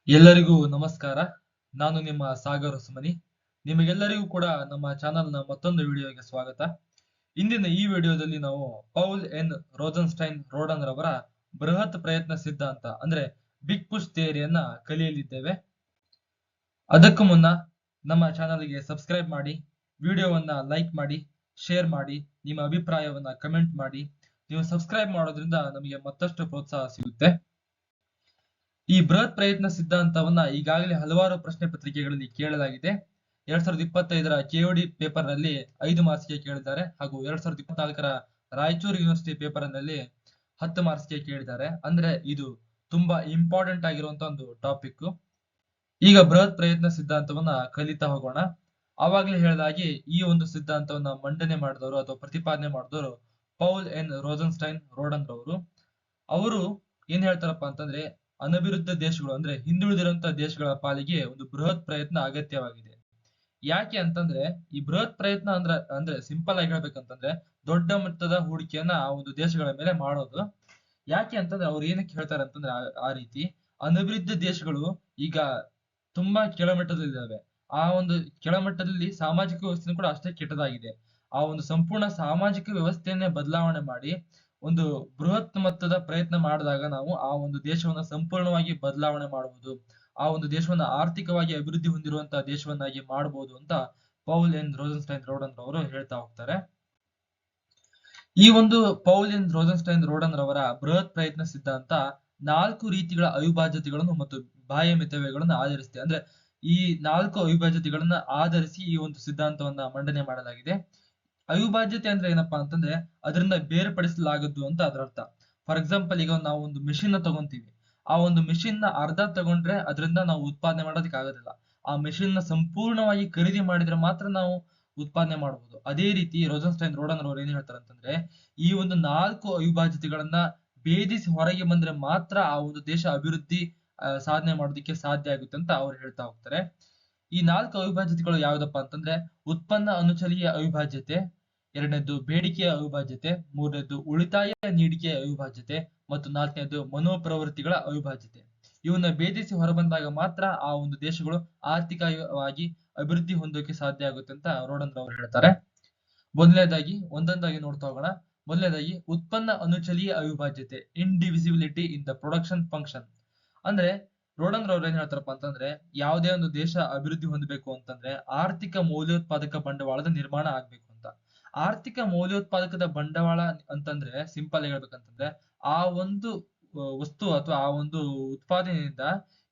ಎಲ್ಲರಿಗೂ ನಮಸ್ಕಾರ. ನಾನು ನಿಮ್ಮ ಸಾಗರ್ ಹೊಸಮನಿ. ನಿಮಗೆಲ್ಲರಿಗೂ ಕೂಡ ನಮ್ಮ ಚಾನೆಲ್ನ ಮತ್ತೊಂದು ವಿಡಿಯೋಗೆ ಸ್ವಾಗತ. ಇಂದಿನ ಈ ವಿಡಿಯೋದಲ್ಲಿ ನಾವು ಪೌಲ್ ಎನ್ ರೋಜನ್ಸ್ಟೈನ್ ರೋಡನ್ ರವರ ಬೃಹತ್ ಪ್ರಯತ್ನ ಸಿದ್ಧಾಂತ ಅಂದ್ರೆ ಬಿಗ್ ಪುಶ್ ಥಿಯರಿಯನ್ನ ಕಲಿಯಲಿದ್ದೇವೆ. ಅದಕ್ಕೂ ಮುನ್ನ ನಮ್ಮ ಚಾನಲ್ಗೆ ಸಬ್ಸ್ಕ್ರೈಬ್ ಮಾಡಿ, ವಿಡಿಯೋವನ್ನ ಲೈಕ್ ಮಾಡಿ, ಶೇರ್ ಮಾಡಿ, ನಿಮ್ಮ ಅಭಿಪ್ರಾಯವನ್ನ ಕಮೆಂಟ್ ಮಾಡಿ. ನೀವು ಸಬ್ಸ್ಕ್ರೈಬ್ ಮಾಡೋದ್ರಿಂದ ನಮಗೆ ಮತ್ತಷ್ಟು ಪ್ರೋತ್ಸಾಹ ಸಿಗುತ್ತೆ. ಈ ಬೃಹತ್ ಪ್ರಯತ್ನ ಸಿದ್ಧಾಂತವನ್ನ ಈಗಾಗಲೇ ಹಲವಾರು ಪ್ರಶ್ನೆ ಪತ್ರಿಕೆಗಳಲ್ಲಿ ಕೇಳಲಾಗಿದೆ. 2025ರ ಕೆಒಡಿ ಪೇಪರ್ ನಲ್ಲಿ 5 ಮಾರ್ಕ್ಸ್ಗೆ ಕೇಳಿದ್ದಾರೆ, ಹಾಗೂ 2024ರ ರಾಯಚೂರು ಯೂನಿವರ್ಸಿಟಿ ಪೇಪರ್ ನಲ್ಲಿ 10 ಮಾರ್ಕ್ಸ್ಗೆ ಕೇಳಿದ್ದಾರೆ. ಅಂದ್ರೆ ಇದು ತುಂಬಾ ಇಂಪಾರ್ಟೆಂಟ್ ಆಗಿರುವಂತ ಒಂದು ಟಾಪಿಕ್. ಈಗ ಬೃಹತ್ ಪ್ರಯತ್ನ ಸಿದ್ಧಾಂತವನ್ನ ಕಲಿತಾ ಹೋಗೋಣ. ಆವಾಗ್ಲೇ ಹೇಳಿದಾಗೆ ಈ ಒಂದು ಸಿದ್ಧಾಂತವನ್ನ ಮಂಡನೆ ಮಾಡಿದವರು ಅಥವಾ ಪ್ರತಿಪಾದನೆ ಮಾಡಿದವರು ಪೌಲ್ ಎನ್ ರೋಜನ್ಸ್ಟೈನ್ ರೋಡನ್ ರವರು. ಅವರು ಏನ್ ಹೇಳ್ತಾರಪ್ಪ ಅಂತಂದ್ರೆ, ಅನಭಿವೃದ್ಧ ದೇಶಗಳು ಅಂದ್ರೆ ಹಿಂದುಳಿದಿರುವಂತ ದೇಶಗಳ ಪಾಲಿಗೆ ಒಂದು ಬೃಹತ್ ಪ್ರಯತ್ನ ಅಗತ್ಯವಾಗಿದೆ. ಯಾಕೆ ಅಂತಂದ್ರೆ, ಈ ಬೃಹತ್ ಪ್ರಯತ್ನ ಅಂದ್ರೆ ಸಿಂಪಲ್ ಆಗಿ ಹೇಳ್ಬೇಕಂತಂದ್ರೆ ದೊಡ್ಡ ಮೊತ್ತದ ಹೂಡಿಕೆಯನ್ನ ಆ ಒಂದು ದೇಶಗಳ ಮೇಲೆ ಮಾಡೋದು. ಯಾಕೆ ಅಂತಂದ್ರೆ ಅವ್ರು ಏನಕ್ಕೆ ಹೇಳ್ತಾರೆ ಅಂತಂದ್ರೆ, ಆ ರೀತಿ ಅನಭಿವೃದ್ಧ ದೇಶಗಳು ಈಗ ತುಂಬಾ ಕೆಳಮಟ್ಟದಲ್ಲಿದ್ದಾವೆ. ಆ ಒಂದು ಕೆಳಮಟ್ಟದಲ್ಲಿ ಸಾಮಾಜಿಕ ವ್ಯವಸ್ಥೆ ಕೂಡ ಅಷ್ಟೇ ಕೆಟ್ಟದಾಗಿದೆ. ಆ ಒಂದು ಸಂಪೂರ್ಣ ಸಾಮಾಜಿಕ ವ್ಯವಸ್ಥೆಯನ್ನೇ ಬದಲಾವಣೆ ಮಾಡಿ ಒಂದು ಬೃಹತ್ ಮೊತ್ತದ ಪ್ರಯತ್ನ ಮಾಡಿದಾಗ ನಾವು ಆ ಒಂದು ದೇಶವನ್ನ ಸಂಪೂರ್ಣವಾಗಿ ಬದಲಾವಣೆ ಮಾಡಬಹುದು. ಆ ಒಂದು ದೇಶವನ್ನ ಆರ್ಥಿಕವಾಗಿ ಅಭಿವೃದ್ಧಿ ಹೊಂದಿರುವಂತಹ ದೇಶವನ್ನಾಗಿ ಮಾಡಬಹುದು ಅಂತ ಪೌಲ್ ಎನ್ ರೋಜನ್ಸ್ಟೈನ್ ರೋಡನ್ ರವರು ಹೇಳ್ತಾ ಹೋಗ್ತಾರೆ. ಈ ಒಂದು ಪೌಲ್ ಎನ್ ರೋಜನ್ಸ್ಟೈನ್ ರೋಡನ್ ರವರ ಬೃಹತ್ ಪ್ರಯತ್ನ ಸಿದ್ಧಾಂತ 4 ರೀತಿಗಳ ಅವಿಭಾಜ್ಯತೆಗಳನ್ನು ಮತ್ತು ಬಾಹ್ಯ ಮಿತವ್ಯಯಗಳನ್ನು ಆಧರಿಸಿದೆ. ಅಂದ್ರೆ ಈ 4 ಅವಿಭಾಜ್ಯತೆಗಳನ್ನ ಆಧರಿಸಿ ಈ ಒಂದು ಸಿದ್ಧಾಂತವನ್ನ ಮಂಡನೆ ಮಾಡಲಾಗಿದೆ. ಅವಿಭಾಜ್ಯತೆ ಅಂದ್ರೆ ಏನಪ್ಪಾ ಅಂತಂದ್ರೆ ಅದರಿಂದ ಬೇರ್ಪಡಿಸಲಾಗದ್ದು ಅಂತ ಅದರ ಅರ್ಥ. ಫಾರ್ ಎಕ್ಸಾಂಪಲ್, ಈಗ ನಾವು ಒಂದು ಮಿಷಿನ್ ನ ತಗೊಂತೀವಿ. ಆ ಒಂದು ಮಿಷಿನ್ ನ ಅರ್ಧ ತಗೊಂಡ್ರೆ ಅದರಿಂದ ನಾವು ಉತ್ಪಾದನೆ ಮಾಡೋದಕ್ಕೆ ಆಗೋದಿಲ್ಲ. ಆ ಮಿಷಿನ್ ನ ಸಂಪೂರ್ಣವಾಗಿ ಖರೀದಿ ಮಾಡಿದ್ರೆ ಮಾತ್ರ ನಾವು ಉತ್ಪಾದನೆ ಮಾಡಬಹುದು. ಅದೇ ರೀತಿ ರೋಜನ್ಸ್ಟೈನ್ ರೋಡನ್ ರವರು ಏನ್ ಹೇಳ್ತಾರೆ ಅಂತಂದ್ರೆ, ಈ ಒಂದು 4 ಅವಿಭಾಜ್ಯತೆಗಳನ್ನ ಭೇದಿಸಿ ಹೊರಗೆ ಬಂದ್ರೆ ಮಾತ್ರ ಆ ಒಂದು ದೇಶ ಅಭಿವೃದ್ಧಿ ಸಾಧನೆ ಮಾಡೋದಕ್ಕೆ ಸಾಧ್ಯ ಆಗುತ್ತೆ ಅಂತ ಅವ್ರು ಹೇಳ್ತಾ ಹೋಗ್ತಾರೆ. ಈ 4 ಅವಿಭಾಜ್ಯತೆಗಳು ಯಾವ್ದಪ್ಪ ಅಂತಂದ್ರೆ, ಉತ್ಪನ್ನ ಅನುಚಲೀಯ ಅವಿಭಾಜ್ಯತೆ, ಎರಡನೇದು ಬೇಡಿಕೆಯ ಅವಿಭಾಜ್ಯತೆ, ಮೂರನೇದು ಉಳಿತಾಯ ನೀಡಿಕೆಯ ಅವಿಭಾಜ್ಯತೆ ಮತ್ತು ನಾಲ್ಕನೇದು ಮನೋಪ್ರವೃತ್ತಿಗಳ ಅವಿಭಾಜ್ಯತೆ. ಇವನ್ನ ಭೇದಿಸಿ ಹೊರಬಂದಾಗ ಮಾತ್ರ ಆ ಒಂದು ದೇಶಗಳು ಆರ್ಥಿಕವಾಗಿ ಅಭಿವೃದ್ಧಿ ಹೊಂದೋಕೆ ಸಾಧ್ಯ ಆಗುತ್ತೆ ಅಂತ ರೋಡನ್ ರವರು ಹೇಳ್ತಾರೆ. ಮೊದಲನೇದಾಗಿ ಒಂದೊಂದಾಗಿ ನೋಡ್ತಾ ಹೋಗೋಣ. ಮೊದಲನೇದಾಗಿ ಉತ್ಪನ್ನ ಅನುಚಲೀಯ ಅವಿಭಾಜ್ಯತೆ, ಇಂಡಿವಿಸಿಬಿಲಿಟಿ ಇನ್ ದ ಪ್ರೊಡಕ್ಷನ್ ಫಂಕ್ಷನ್. ಅಂದ್ರೆ ರೋಡನ್ ರವರು ಏನ್ ಹೇಳ್ತಾರಪ್ಪ ಅಂತಂದ್ರೆ, ಯಾವುದೇ ಒಂದು ದೇಶ ಅಭಿವೃದ್ಧಿ ಹೊಂದಬೇಕು ಅಂತಂದ್ರೆ ಆರ್ಥಿಕ ಮೌಲ್ಯೋತ್ಪಾದಕ ಬಂಡವಾಳದ ನಿರ್ಮಾಣ ಆಗ್ಬೇಕು ಅಂತ. ಆರ್ಥಿಕ ಮೌಲ್ಯೋತ್ಪಾದಕದ ಬಂಡವಾಳ ಅಂತಂದ್ರೆ ಸಿಂಪಲ್ ಆಗಿ ಹೇಳ್ಬೇಕಂತಂದ್ರೆ, ಆ ಒಂದು ವಸ್ತು ಅಥವಾ ಆ ಒಂದು ಉತ್ಪಾದನೆಯಿಂದ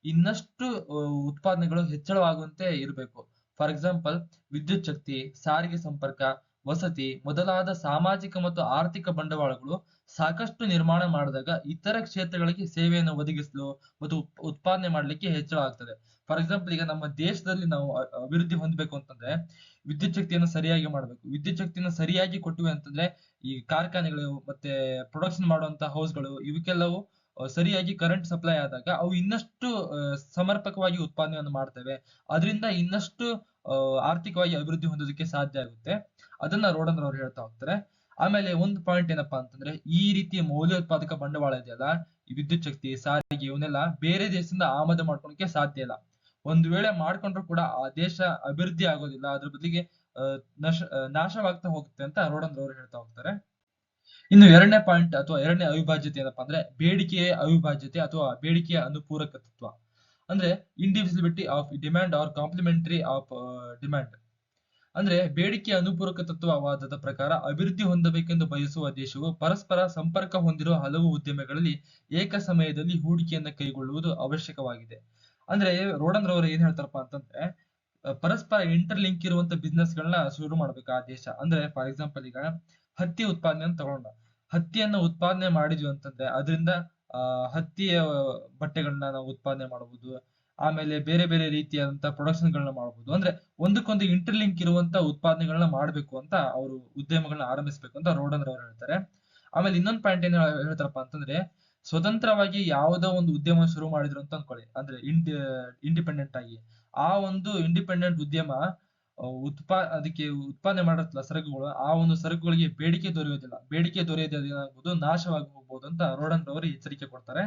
ಇನ್ನಷ್ಟು ಉತ್ಪಾದನೆಗಳು ಹೆಚ್ಚಳವಾಗುವಂತೆ ಇರಬೇಕು. ಫಾರ್ ಎಕ್ಸಾಂಪಲ್, ವಿದ್ಯುತ್ ಶಕ್ತಿ, ಸಾರಿಗೆ ಸಂಪರ್ಕ, ವಸತಿ ಮೊದಲಾದ ಸಾಮಾಜಿಕ ಮತ್ತು ಆರ್ಥಿಕ ಬಂಡವಾಳಗಳು ಸಾಕಷ್ಟು ನಿರ್ಮಾಣ ಮಾಡಿದಾಗ ಇತರ ಕ್ಷೇತ್ರಗಳಿಗೆ ಸೇವೆಯನ್ನು ಒದಗಿಸಲು ಮತ್ತು ಉತ್ಪಾದನೆ ಮಾಡ್ಲಿಕ್ಕೆ ಹೆಚ್ಚಳ ಆಗ್ತದೆ. ಫಾರ್ ಎಕ್ಸಾಂಪಲ್, ಈಗ ನಮ್ಮ ದೇಶದಲ್ಲಿ ನಾವು ಅಭಿವೃದ್ಧಿ ಹೊಂದಬೇಕು ಅಂತಂದ್ರೆ ವಿದ್ಯುತ್ ಶಕ್ತಿಯನ್ನು ಸರಿಯಾಗಿ ಮಾಡ್ಬೇಕು. ವಿದ್ಯುತ್ ಶಕ್ತಿಯನ್ನು ಸರಿಯಾಗಿ ಕೊಟ್ಟಿವೆ ಅಂತಂದ್ರೆ ಈ ಕಾರ್ಖಾನೆಗಳು ಮತ್ತೆ ಪ್ರೊಡಕ್ಷನ್ ಮಾಡುವಂತ ಹೌಸ್ಗಳು ಇವಕ್ಕೆಲ್ಲವೂ ಸರಿಯಾಗಿ ಕರೆಂಟ್ ಸಪ್ಲೈ ಆದಾಗ ಅವು ಇನ್ನಷ್ಟು ಸಮರ್ಪಕವಾಗಿ ಉತ್ಪಾದನೆಯನ್ನು ಮಾಡ್ತವೆ. ಅದರಿಂದ ಇನ್ನಷ್ಟು ಆರ್ಥಿಕವಾಗಿ ಅಭಿವೃದ್ಧಿ ಹೊಂದೋದಕ್ಕೆ ಸಾಧ್ಯ ಆಗುತ್ತೆ. ಅದನ್ನ ರೋಡನ್ ರವರು ಹೇಳ್ತಾ ಹೋಗ್ತಾರೆ. ಆಮೇಲೆ ಒಂದು ಪಾಯಿಂಟ್ ಏನಪ್ಪಾ ಅಂತಂದ್ರೆ, ಈ ರೀತಿಯ ಮೌಲ್ಯೋತ್ಪಾದಕ ಬಂಡವಾಳ ಇದೆಯಲ್ಲ, ಈ ವಿದ್ಯುತ್ ಶಕ್ತಿ, ಸಾರಿಗೆ ಇವನ್ನೆಲ್ಲ ಬೇರೆ ದೇಶದಿಂದ ಆಮದು ಮಾಡ್ಕೊಳಕ್ಕೆ ಸಾಧ್ಯ ಇಲ್ಲ. ಒಂದು ವೇಳೆ ಮಾಡ್ಕೊಂಡ್ರು ಕೂಡ ಆ ದೇಶ ಅಭಿವೃದ್ಧಿ ಆಗೋದಿಲ್ಲ, ಅದ್ರ ಬದಲಿಗೆ ನಾಶವಾಗ್ತಾ ಹೋಗುತ್ತೆ ಅಂತ ರೋಡನ್ ರವರು ಹೇಳ್ತಾ ಹೋಗ್ತಾರೆ. ಇನ್ನು ಎರಡನೇ ಪಾಯಿಂಟ್ ಅಥವಾ ಎರಡನೇ ಅವಿಭಾಜ್ಯತೆ ಏನಪ್ಪಾ ಅಂದ್ರೆ, ಬೇಡಿಕೆಯ ಅವಿಭಾಜ್ಯತೆ ಅಥವಾ ಬೇಡಿಕೆಯ ಅನುಪೂರಕ ತತ್ವ. ಅಂದ್ರೆ indivisibility of demand or complementary of demand. ಅಂದ್ರೆ ಬೇಡಿಕೆಯ ಅನುಪೂರಕ ತತ್ವವಾದದ ಪ್ರಕಾರ ಅಭಿವೃದ್ಧಿ ಹೊಂದಬೇಕೆಂದು ಬಯಸುವ ದೇಶವು ಪರಸ್ಪರ ಸಂಪರ್ಕ ಹೊಂದಿರುವ ಹಲವು ಉದ್ಯಮಗಳಲ್ಲಿ ಏಕ ಸಮಯದಲ್ಲಿ ಹೂಡಿಕೆಯನ್ನು ಕೈಗೊಳ್ಳುವುದು ಅವಶ್ಯಕವಾಗಿದೆ. ಅಂದ್ರೆ ರೋಡನ್ ರವರು ಏನ್ ಹೇಳ್ತಾರಪ್ಪ ಅಂತಂದ್ರೆ, ಪರಸ್ಪರ ಇಂಟರ್ ಲಿಂಕ್ ಇರುವಂತ ಬಿಸ್ನೆಸ್ ಗಳನ್ನ ಶುರು ಮಾಡ್ಬೇಕು ಆ ದೇಶ. ಅಂದ್ರೆ ಫಾರ್ ಎಕ್ಸಾಂಪಲ್, ಈಗ ಹತ್ತಿ ಉತ್ಪಾದನೆ ಅಂತ ತಗೊಂಡ, ಹತ್ತಿಯನ್ನ ಉತ್ಪಾದನೆ ಮಾಡಿದ್ವಿ ಅಂತಂದ್ರೆ ಅದರಿಂದ ಹತ್ತಿಯ ಬಟ್ಟೆಗಳನ್ನ ನಾವು ಉತ್ಪಾದನೆ ಮಾಡಬಹುದು. ಆಮೇಲೆ ಬೇರೆ ಬೇರೆ ರೀತಿಯಾದಂತ ಪ್ರೊಡಕ್ಷನ್ ಗಳನ್ನ ಮಾಡಬಹುದು. ಅಂದ್ರೆ ಒಂದಕ್ಕೊಂದು ಇಂಟರ್ಲಿಂಕ್ ಇರುವಂತ ಉತ್ಪಾದನೆಗಳನ್ನ ಮಾಡ್ಬೇಕು ಅಂತ ಅವರು ಉದ್ಯಮಗಳನ್ನ ಆರಂಭಿಸ್ಬೇಕು ಅಂತ ರೋಡನ್ ರವರು ಹೇಳ್ತಾರೆ. ಆಮೇಲೆ ಇನ್ನೊಂದು ಪಾಯಿಂಟ್ ಏನ್ ಹೇಳ್ತಾರಪ್ಪ ಅಂತಂದ್ರೆ, ಸ್ವತಂತ್ರವಾಗಿ ಯಾವುದೋ ಒಂದು ಉದ್ಯಮ ಶುರು ಮಾಡಿದ್ರು ಅಂತ ಅನ್ಕೊಳ್ಳಿ, ಅಂದ್ರೆ ಇಂಡಿಪೆಂಡೆಂಟ್ ಆಗಿ ಆ ಒಂದು ಇಂಡಿಪೆಂಡೆಂಟ್ ಉದ್ಯಮ ಅದಕ್ಕೆ ಉತ್ಪಾದನೆ ಮಾಡತ್ತಲ್ಲ ಸರಕುಗಳು, ಆ ಒಂದು ಸರಕುಗಳಿಗೆ ಬೇಡಿಕೆ ದೊರೆಯೋದಿಲ್ಲ. ಬೇಡಿಕೆ ದೊರೆಯದೆ ಏನಾಗ್ಬೋದು, ನಾಶವಾಗಿ ಹೋಗ್ಬೋದು ಅಂತ ರೋಡನ್ ರವರು ಎಚ್ಚರಿಕೆ ಕೊಡ್ತಾರೆ.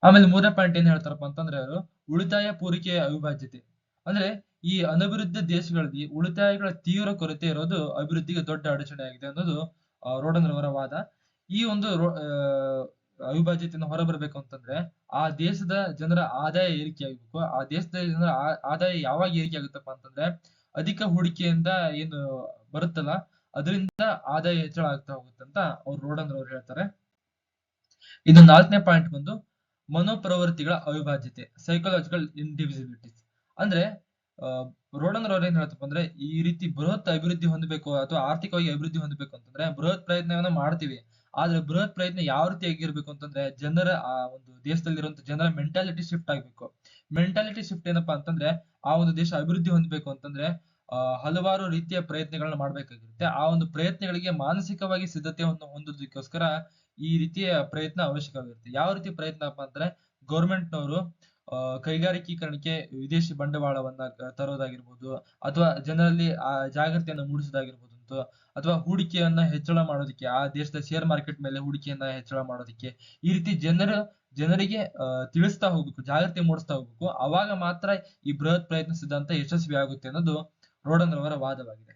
ಆಮೇಲೆ ಮೂರನೇ ಪಾಯಿಂಟ್ ಏನ್ ಹೇಳ್ತಾರಪ್ಪ ಅಂತಂದ್ರೆ ಅವರು ಉಳಿತಾಯ ಪೂರೈಕೆಯ ಅವಿಭಾಜ್ಯತೆ. ಅಂದ್ರೆ ಈ ಅನಭಿವೃದ್ಧಿ ದೇಶಗಳಲ್ಲಿ ಉಳಿತಾಯಗಳ ತೀವ್ರ ಕೊರತೆ ಇರೋದು ಅಭಿವೃದ್ಧಿಗೆ ದೊಡ್ಡ ಅಡಚಣೆ ಆಗಿದೆ ಅನ್ನೋದು ರೋಡನ್ ರವರ ವಾದ. ಈ ಒಂದು ಅವಿಭಾಜ್ಯತೆಯನ್ನು ಹೊರಬರಬೇಕು ಅಂತಂದ್ರೆ ಆ ದೇಶದ ಜನರ ಆದಾಯ ಏರಿಕೆ ಆಗ್ಬೇಕು. ಆ ದೇಶದ ಜನರ ಆದಾಯ ಯಾವಾಗ ಏರಿಕೆ ಆಗುತ್ತಪ್ಪ ಅಂತಂದ್ರೆ ಅಧಿಕ ಹೂಡಿಕೆಯಿಂದ ಏನು ಬರುತ್ತಲ್ಲ ಅದರಿಂದ ಆದಾಯ ಹೆಚ್ಚಳ ಆಗ್ತಾ ಹೋಗುತ್ತೆ ಅಂತ ಅವ್ರು ರೋಡನ್ ರವರು ಹೇಳ್ತಾರೆ. ಇದು ನಾಲ್ಕನೇ ಪಾಯಿಂಟ್ ಬಂದು ಮನೋಪ್ರವೃತ್ತಿಗಳ ಅವಿಭಾಜ್ಯತೆ, ಸೈಕಾಲಜಿಕಲ್ ಇಂಡಿವಿಸಿಬಿಲಿಟೀಸ್. ಅಂದ್ರೆ ರೋಡನ್ ರವರು ಏನ್ ಹೇಳ್ತಪ್ಪ ಅಂದ್ರೆ ಈ ರೀತಿ ಬೃಹತ್ ಅಭಿವೃದ್ಧಿ ಹೊಂದಬೇಕು ಅಥವಾ ಆರ್ಥಿಕವಾಗಿ ಅಭಿವೃದ್ಧಿ ಹೊಂದಬೇಕು ಅಂತಂದ್ರೆ ಬೃಹತ್ ಪ್ರಯತ್ನವನ್ನ ಮಾಡ್ತೀವಿ. ಆದ್ರೆ ಬೃಹತ್ ಪ್ರಯತ್ನ ಯಾವ ರೀತಿ ಆಗಿರ್ಬೇಕು ಅಂತಂದ್ರೆ ಜನರ ಆ ಒಂದು ದೇಶದಲ್ಲಿರುವಂತ ಜನರ ಮೆಂಟಾಲಿಟಿ ಶಿಫ್ಟ್ ಆಗ್ಬೇಕು. ಮೆಂಟಾಲಿಟಿ ಶಿಫ್ಟ್ ಏನಪ್ಪಾ ಅಂತಂದ್ರೆ ಆ ಒಂದು ದೇಶ ಅಭಿವೃದ್ಧಿ ಹೊಂದಬೇಕು ಅಂತಂದ್ರೆ ಹಲವಾರು ರೀತಿಯ ಪ್ರಯತ್ನಗಳನ್ನ ಮಾಡ್ಬೇಕಾಗಿರುತ್ತೆ. ಆ ಒಂದು ಪ್ರಯತ್ನಗಳಿಗೆ ಮಾನಸಿಕವಾಗಿ ಸಿದ್ಧತೆಯನ್ನು ಹೊಂದೋದಕ್ಕೋಸ್ಕರ ಈ ರೀತಿಯ ಪ್ರಯತ್ನ ಅವಶ್ಯಕವಾಗಿರುತ್ತೆ. ಯಾವ ರೀತಿ ಪ್ರಯತ್ನಪ್ಪ ಅಂದ್ರೆ ಗೌರ್ಮೆಂಟ್ನವರು ಕೈಗಾರಿಕೀಕರಣಕ್ಕೆ ವಿದೇಶಿ ಬಂಡವಾಳವನ್ನ ತರೋದಾಗಿರ್ಬೋದು, ಅಥವಾ ಜನರಲ್ಲಿ ಆ ಜಾಗೃತಿಯನ್ನು ಮೂಡಿಸೋದಾಗಿರ್ಬೋದು, ಅಥವಾ ಹೂಡಿಕೆಯನ್ನ ಹೆಚ್ಚಳ ಮಾಡೋದಕ್ಕೆ ಆ ದೇಶದ ಶೇರ್ ಮಾರ್ಕೆಟ್ ಮೇಲೆ ಹೂಡಿಕೆಯನ್ನ ಹೆಚ್ಚಳ ಮಾಡೋದಕ್ಕೆ ಈ ರೀತಿ ಜನರಿಗೆ ತಿಳಿಸ್ತಾ ಹೋಗ್ಬೇಕು, ಜಾಗೃತಿ ಮೂಡಿಸ್ತಾ ಹೋಗ್ಬೇಕು. ಅವಾಗ ಮಾತ್ರ ಈ ಬೃಹತ್ ಪ್ರಯತ್ನ ಸಿದ್ಧಾಂತ ಯಶಸ್ವಿ ಆಗುತ್ತೆ ಅನ್ನೋದು ರೋಡನ್ ರವರ ವಾದವಾಗಿದೆ.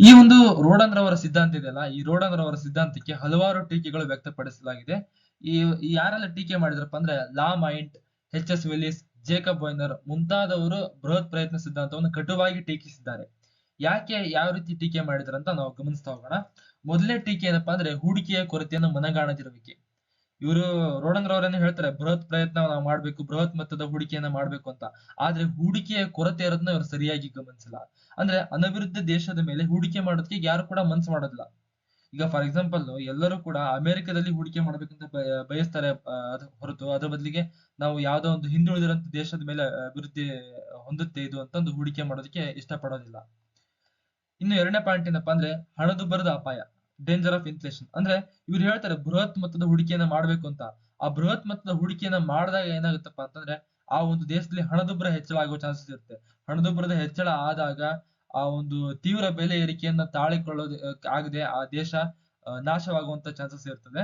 ಈ ಒಂದು ರೋಡನ್ ರವರ ಸಿದ್ಧಾಂತ ಇದೆಯಲ್ಲ, ಈ ರೋಡನ್ ರವರ ಸಿದ್ಧಾಂತಕ್ಕೆ ಹಲವಾರು ಟೀಕೆಗಳು ವ್ಯಕ್ತಪಡಿಸಲಾಗಿದೆ. ಈ ಯಾರೆಲ್ಲ ಟೀಕೆ ಮಾಡಿದ್ರಪ್ಪ ಅಂದ್ರೆ ಲಾ ಮೈಂಟ್, ಎಚ್.ಎಸ್. ವಿಲಿಸ್, ಜೇಕಬ್ ವೈನರ್ ಮುಂತಾದವರು ಬೃಹತ್ ಪ್ರಯತ್ನ ಸಿದ್ಧಾಂತವನ್ನು ಕಟುವಾಗಿ ಟೀಕಿಸಿದ್ದಾರೆ. ಯಾಕೆ ಯಾವ ರೀತಿ ಟೀಕೆ ಮಾಡಿದ್ರಂತ ನಾವು ಗಮನಿಸ್ತಾ ಹೋಗೋಣ. ಮೊದಲನೇ ಟೀಕೆ ಏನಪ್ಪಾ ಅಂದ್ರೆ ಹೂಡಿಕೆಯ ಕೊರತೆಯನ್ನು ಮನಗಾಣದಿರುವಿಕೆ. ಇವರು ರೋಡನ್ ರವರನ್ನು ಹೇಳ್ತಾರೆ ಬೃಹತ್ ಪ್ರಯತ್ನ ನಾವು ಮಾಡ್ಬೇಕು, ಬೃಹತ್ ಮೊತ್ತದ ಹೂಡಿಕೆಯನ್ನ ಮಾಡ್ಬೇಕು ಅಂತ. ಆದ್ರೆ ಹೂಡಿಕೆಯ ಕೊರತೆ ಇರೋದನ್ನ ಇವರು ಸರಿಯಾಗಿ ಗಮನಿಸಿಲ್ಲ. ಅಂದ್ರೆ ಅನಭಿವೃದ್ಧಿ ದೇಶದ ಮೇಲೆ ಹೂಡಿಕೆ ಮಾಡೋದಕ್ಕೆ ಯಾರು ಕೂಡ ಮನ್ಸು ಮಾಡೋದಿಲ್ಲ. ಈಗ ಫಾರ್ ಎಕ್ಸಾಂಪಲ್ ಎಲ್ಲರೂ ಕೂಡ ಅಮೆರಿಕದಲ್ಲಿ ಹೂಡಿಕೆ ಮಾಡ್ಬೇಕಂತ ಬಯಸ್ತಾರೆ ಹೊರತು ಅದ್ರ ಬದಲಿಗೆ ನಾವು ಯಾವ್ದೋ ಒಂದು ಹಿಂದುಳಿದಿರಂತ ದೇಶದ ಮೇಲೆ ಅಭಿವೃದ್ಧಿ ಹೊಂದುತ್ತೆ ಇದು ಅಂತಂದು ಹೂಡಿಕೆ ಮಾಡೋದಕ್ಕೆ ಇಷ್ಟಪಡೋದಿಲ್ಲ. ಇನ್ನು ಎರಡನೇ ಪಾಯಿಂಟ್ ಏನಪ್ಪಾ ಅಂದ್ರೆ ಹಣದುಬ್ಬರದ ಅಪಾಯ, ಡೇಂಜರ್ ಆಫ್ ಇನ್ಫ್ಲೇಷನ್. ಅಂದ್ರೆ ಇವ್ರು ಹೇಳ್ತಾರೆ ಬೃಹತ್ ಮೊತ್ತದ ಹೂಡಿಕೆಯನ್ನ ಮಾಡ್ಬೇಕು ಅಂತ. ಆ ಬೃಹತ್ ಮೊತ್ತದ ಹೂಡಿಕೆಯನ್ನ ಮಾಡಿದಾಗ ಏನಾಗುತ್ತಪ್ಪ ಅಂತಂದ್ರೆ ಆ ಒಂದು ದೇಶದಲ್ಲಿ ಹಣದುಬ್ಬರ ಹೆಚ್ಚಳ ಆಗುವ ಚಾನ್ಸಸ್ ಇರುತ್ತೆ. ಹಣದುಬ್ಬರದ ಹೆಚ್ಚಳ ಆದಾಗ ಆ ಒಂದು ತೀವ್ರ ಬೆಲೆ ಏರಿಕೆಯನ್ನ ತಾಳಿಕೊಳ್ಳೋದು ಆಗದೆ ಆ ದೇಶ ನಾಶವಾಗುವಂತ ಚಾನ್ಸಸ್ ಇರ್ತದೆ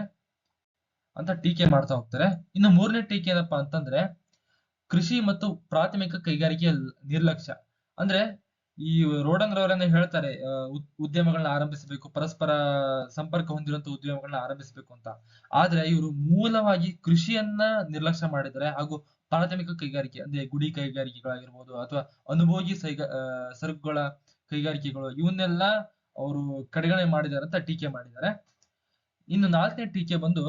ಅಂತ ಟೀಕೆ ಮಾಡ್ತಾ ಹೋಗ್ತಾರೆ. ಇನ್ನು ಮೂರನೇ ಟೀಕೆ ಏನಪ್ಪಾ ಅಂತಂದ್ರೆ ಕೃಷಿ ಮತ್ತು ಪ್ರಾಥಮಿಕ ಕೈಗಾರಿಕೆಯ ನಿರ್ಲಕ್ಷ್ಯ. ಅಂದ್ರೆ ಈ ರೋಡನ್ ರವರನ್ನ ಹೇಳ್ತಾರೆ ಉದ್ಯಮಗಳನ್ನ ಆರಂಭಿಸಬೇಕು, ಪರಸ್ಪರ ಸಂಪರ್ಕ ಹೊಂದಿರುವಂತ ಉದ್ಯಮಗಳನ್ನ ಆರಂಭಿಸಬೇಕು ಅಂತ. ಆದ್ರೆ ಇವರು ಮೂಲವಾಗಿ ಕೃಷಿಯನ್ನ ನಿರ್ಲಕ್ಷ್ಯ ಮಾಡಿದ್ದಾರೆ. ಹಾಗೂ ಪ್ರಾಥಮಿಕ ಕೈಗಾರಿಕೆ ಅಂದ್ರೆ ಗುಡಿ ಕೈಗಾರಿಕೆಗಳಾಗಿರ್ಬೋದು ಅಥವಾ ಅನುಭೋಗಿ ಸರಕುಗಳ ಕೈಗಾರಿಕೆಗಳು ಇವನ್ನೆಲ್ಲ ಅವರು ಕಡೆಗಣನೆ ಮಾಡಿದ್ದಾರೆ ಅಂತ ಟೀಕೆ ಮಾಡಿದ್ದಾರೆ. ಇನ್ನು ನಾಲ್ಕನೇ ಟೀಕೆ ಬಂದು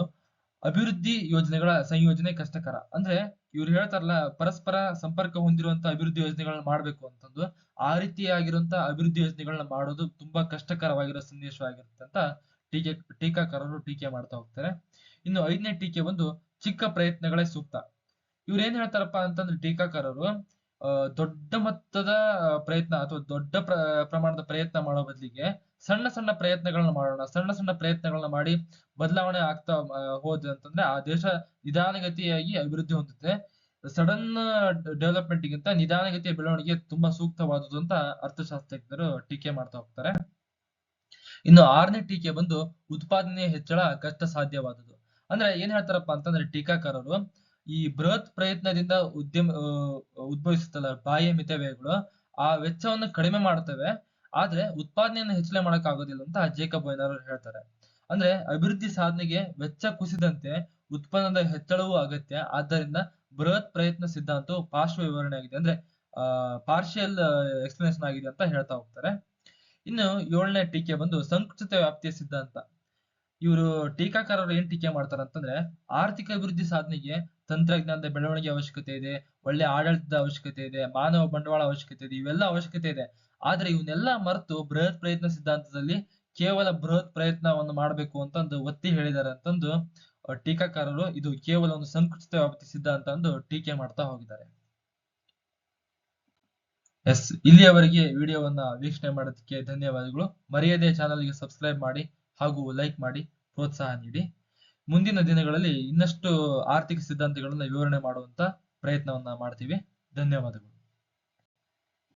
ಅಭಿವೃದ್ಧಿ ಯೋಜನೆಗಳ ಸಂಯೋಜನೆ ಕಷ್ಟಕರ. ಅಂದ್ರೆ ಇವ್ರು ಹೇಳ್ತಾರಲ್ಲ ಪರಸ್ಪರ ಸಂಪರ್ಕ ಹೊಂದಿರುವಂತ ಅಭಿವೃದ್ಧಿ ಯೋಜನೆಗಳನ್ನ ಮಾಡ್ಬೇಕು ಅಂತಂದು, ಆ ರೀತಿಯಾಗಿರುವಂತ ಅಭಿವೃದ್ಧಿ ಯೋಜನೆಗಳನ್ನ ಮಾಡೋದು ತುಂಬಾ ಕಷ್ಟಕರವಾಗಿರೋ ಸನ್ನಿವೇಶವಾಗಿರುತ್ತೆ ಅಂತ ಟೀಕಾಕಾರರು ಟೀಕೆ ಮಾಡ್ತಾ ಹೋಗ್ತಾರೆ. ಇನ್ನು ಐದನೇ ಟೀಕೆ ಬಂದು ಚಿಕ್ಕ ಪ್ರಯತ್ನಗಳೇ ಸೂಕ್ತ. ಇವ್ರು ಏನ್ ಹೇಳ್ತಾರಪ್ಪ ಅಂತಂದ್ರೆ ಟೀಕಾಕಾರರು ದೊಡ್ಡ ಮೊತ್ತದ ಪ್ರಯತ್ನ ಅಥವಾ ದೊಡ್ಡ ಪ್ರಮಾಣದ ಪ್ರಯತ್ನ ಮಾಡೋ ಬದಲಿಗೆ ಸಣ್ಣ ಸಣ್ಣ ಪ್ರಯತ್ನಗಳನ್ನ ಮಾಡೋಣ, ಸಣ್ಣ ಸಣ್ಣ ಪ್ರಯತ್ನಗಳನ್ನ ಮಾಡಿ ಬದಲಾವಣೆ ಆಗ್ತಾ ಹೋದ ಅಂತಂದ್ರೆ ಆ ದೇಶ ನಿಧಾನಗತಿಯಾಗಿ ಅಭಿವೃದ್ಧಿ ಹೊಂದುತ್ತೆ. ಸಡನ್ ಡೆವಲಪ್ಮೆಂಟ್ ಗಿಂತ ನಿಧಾನಗತಿಯ ಬೆಳವಣಿಗೆ ತುಂಬಾ ಸೂಕ್ತವಾದುದು ಅಂತ ಅರ್ಥಶಾಸ್ತ್ರಜ್ಞರು ಟೀಕೆ ಮಾಡ್ತಾ ಹೋಗ್ತಾರೆ. ಇನ್ನು ಆರನೇ ಟೀಕೆ ಬಂದು ಉತ್ಪಾದನೆ ಹೆಚ್ಚಳ ಕಷ್ಟ ಸಾಧ್ಯವಾದುದು. ಅಂದ್ರೆ ಏನ್ ಹೇಳ್ತಾರಪ್ಪ ಅಂತಂದ್ರೆ ಟೀಕಾಕಾರರು ಈ ಬೃಹತ್ ಪ್ರಯತ್ನದಿಂದ ಉದ್ಭವಿಸುತ್ತಲ್ಲ ಬಾಹ್ಯ ಮಿತವ್ಯಯಗಳು ಆ ವೆಚ್ಚವನ್ನು ಕಡಿಮೆ ಮಾಡ್ತವೆ, ಆದ್ರೆ ಉತ್ಪಾದನೆಯನ್ನು ಹೆಚ್ಚಳ ಮಾಡಕ್ ಆಗೋದಿಲ್ಲ ಅಂತ ಜೇಕಬ್ ವೈನರ್ ಹೇಳ್ತಾರೆ. ಅಂದ್ರೆ ಅಭಿವೃದ್ಧಿ ಸಾಧನೆಗೆ ವೆಚ್ಚ ಕುಸಿದಂತೆ ಉತ್ಪನ್ನದ ಹೆಚ್ಚಳವೂ ಅಗತ್ಯ. ಆದ್ದರಿಂದ ಬೃಹತ್ ಪ್ರಯತ್ನ ಸಿದ್ಧಾಂತವು ಪಾರ್ಶ್ವ ವಿವರಣೆ ಆಗಿದೆ, ಅಂದ್ರೆ ಪಾರ್ಷಿಯಲ್ ಎಕ್ಸ್ಪ್ಲನೇಷನ್ ಆಗಿದೆ ಅಂತ ಹೇಳ್ತಾ ಹೋಗ್ತಾರೆ. ಇನ್ನು ಏಳನೇ ಟೀಕೆ ಬಂದು ಸಂಕುಚಿತ ವ್ಯಾಪ್ತಿಯ ಸಿದ್ಧಾಂತ. ಇವರು ಟೀಕಾಕಾರರು ಏನ್ ಟೀಕೆ ಮಾಡ್ತಾರ ಅಂತಂದ್ರೆ ಆರ್ಥಿಕ ಅಭಿವೃದ್ಧಿ ಸಾಧನೆಗೆ ತಂತ್ರಜ್ಞಾನದ ಬೆಳವಣಿಗೆ ಅವಶ್ಯಕತೆ ಇದೆ, ಒಳ್ಳೆ ಆಡಳಿತದ ಅವಶ್ಯಕತೆ ಇದೆ, ಮಾನವ ಬಂಡವಾಳ ಅವಶ್ಯಕತೆ ಇದೆ, ಇವೆಲ್ಲ ಅವಶ್ಯಕತೆ ಇದೆ. ಆದ್ರೆ ಇವನ್ನೆಲ್ಲ ಮರೆತು ಬೃಹತ್ ಪ್ರಯತ್ನ ಸಿದ್ಧಾಂತದಲ್ಲಿ ಕೇವಲ ಬೃಹತ್ ಪ್ರಯತ್ನವನ್ನು ಮಾಡಬೇಕು ಅಂತಂದು ಒತ್ತಿ ಹೇಳಿದ್ದಾರೆ ಅಂತಂದು ಟೀಕಾಕಾರರು ಇದು ಕೇವಲ ಒಂದು ಸಂಕುಚಿತ ವ್ಯಾಪ್ತಿ ಸಿದ್ಧಾಂತ ಎಂದು ಟೀಕೆ ಮಾಡ್ತಾ ಹೋಗಿದ್ದಾರೆ. ಇಲ್ಲಿಯವರೆಗೆ ವಿಡಿಯೋವನ್ನ ವೀಕ್ಷಣೆ ಮಾಡೋದಕ್ಕೆ ಧನ್ಯವಾದಗಳು. ಮರೆಯದೆ ಚಾನಲ್ಗೆ ಸಬ್ಸ್ಕ್ರೈಬ್ ಮಾಡಿ ಹಾಗೂ ಲೈಕ್ ಮಾಡಿ ಪ್ರೋತ್ಸಾಹ ನೀಡಿ. ಮುಂದಿನ ದಿನಗಳಲ್ಲಿ ಇನ್ನಷ್ಟು ಆರ್ಥಿಕ ಸಿದ್ಧಾಂತಗಳನ್ನ ವಿವರಣೆ ಮಾಡುವಂತ ಪ್ರಯತ್ನವನ್ನ ಮಾಡ್ತೀವಿ. ಧನ್ಯವಾದಗಳು.